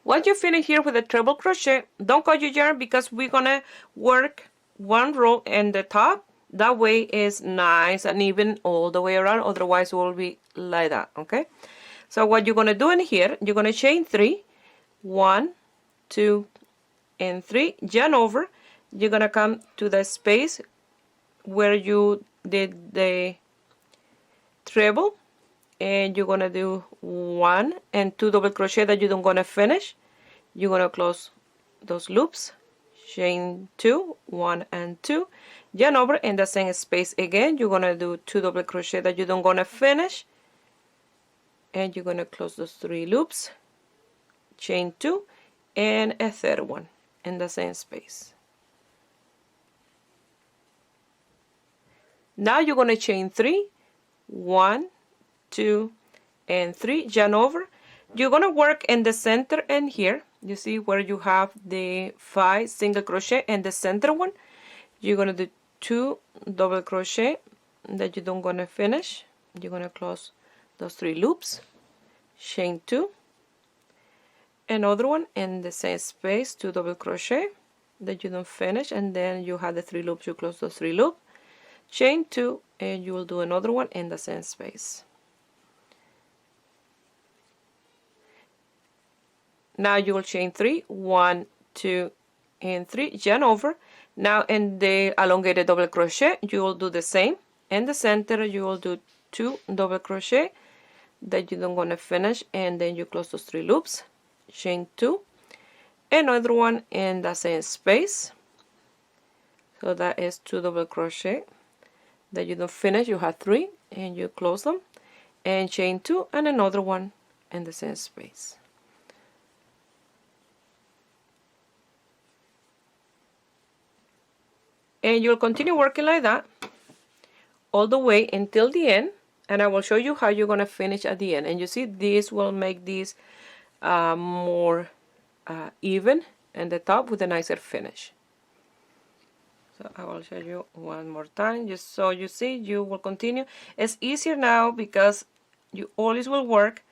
Once you finish here with a treble crochet, don't cut your yarn because we're gonna work 1 row in the top. That way it's nice and even all the way around, otherwise it will be like that, okay? So what you're gonna do in here, you're gonna chain 3, 1, 2 and 3, yarn over. You're gonna come to the space where you did the treble, and you're gonna do 1 and 2 double crochet that you don't gonna finish. You're gonna close those loops, chain 2, 1 and 2, yarn over in the same space again. You're gonna do 2 double crochet that you don't gonna finish, and you're gonna close those 3 loops, chain 2 and a third one in the same space. Now you're gonna chain 3, 1, 2 and 3, yarn over. You're gonna work in the center and here. You see where you have the 5 single crochet and the center one. You're gonna do 2 double crochet that you don't gonna finish. You're gonna close those 3 loops, chain 2, another one in the same space, 2 double crochet that you don't finish, and then you have the 3 loops. You close those 3 loops, chain 2, and you will do another one in the same space. Now you will chain 3, 1, 2 and 3, yarn over. Now in the elongated double crochet you will do the same. In the center you will do 2 double crochet that you don't want to finish, and then you close those 3 loops, chain 2, another one in the same space. So that is 2 double crochet that you don't finish. You have 3 and you close them, and chain 2 and another one in the same space. And you'll continue working like that all the way until the end, and I will show you how you're going to finish at the end. And you see, this will make this more even in the top with a nicer finish. So I will show you one more time, just so you see. You will continue. It's easier now because you always will work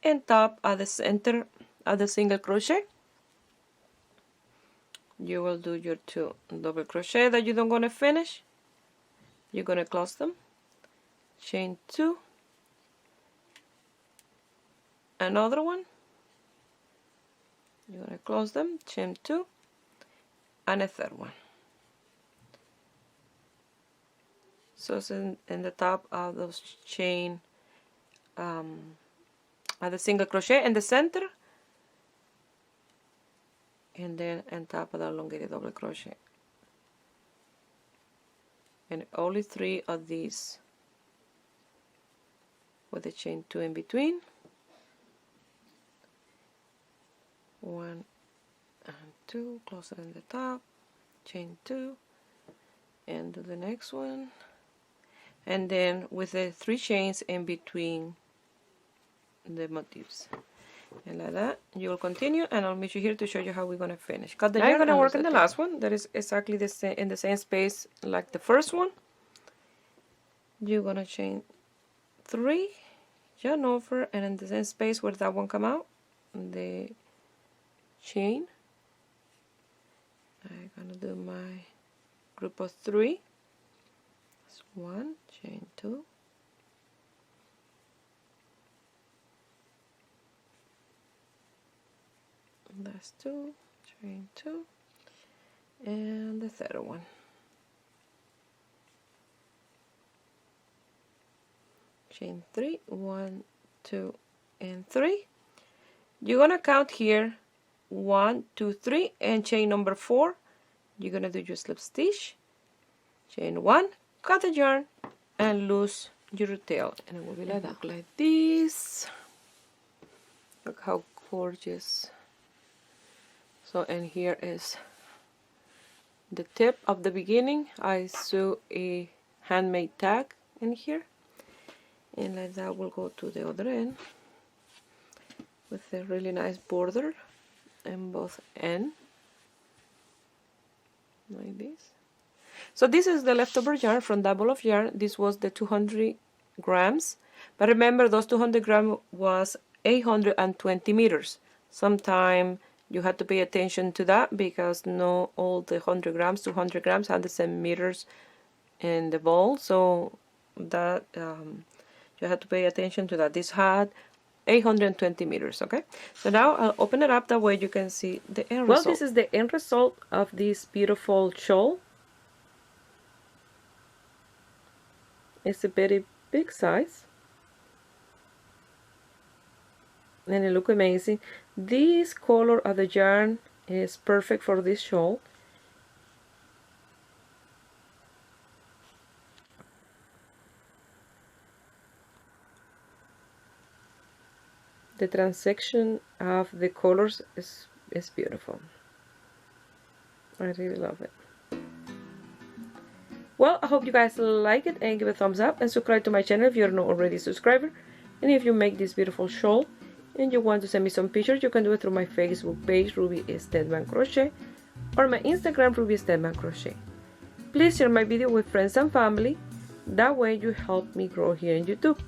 in top at the center of the single crochet. You will do your 2 double crochet that you don't going to finish. You're going to close them, chain 2, another one, you're going to close them, chain 2, and a third one. So it's in the top of those chain at the single crochet in the center, and then on top of the elongated double crochet, and only 3 of these with the chain 2 in between. 1 and 2, close it in the top, chain 2, and do the next one, and then with the 3 chains in between the motifs, and like that you will continue, and I'll meet you here to show you how we're gonna finish. Cut the yarn. I'm gonna work in the last one that is exactly the same, in the same space like the first one. You're gonna chain 3, yarn over, and in the same space where that one come out, the chain. I'm gonna do my group of 3. That's 1, chain 2, that's 2, chain 2, and the third one. Chain 3, 1, 2, and 3. You're gonna count here 1, 2, 3, and chain number 4. You're gonna do your slip stitch, chain 1, cut the yarn, and loose your tail, and it will be like that. Look like this. Look how gorgeous. So, and here is the tip of the beginning. I sew a handmade tag in here, and like that will go to the other end with a really nice border in both ends, like this. So this is the leftover yarn from that ball of yarn. This was the 200 grams, but remember those 200 grams was 820 meters. Sometime you have to pay attention to that, because not all the 100 grams, 200 grams have the same meters in the ball, so that you have to pay attention to that. This had 820 meters. Okay, so now I'll open it up, that way you can see the end result. Well, this is the end result of this beautiful shawl. It's a very big size, and it looks amazing. This color of the yarn is perfect for this shawl. The transition of the colors is beautiful. I really love it. Well, I hope you guys like it, and give a thumbs up and subscribe to my channel if you're not already a subscriber. And if you make this beautiful shawl and you want to send me some pictures, you can do it through my Facebook page, Ruby Stedman Crochet, or my Instagram, Ruby Stedman Crochet. Please share my video with friends and family. That way you help me grow here on YouTube.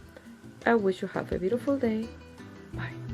I wish you have a beautiful day. Bye.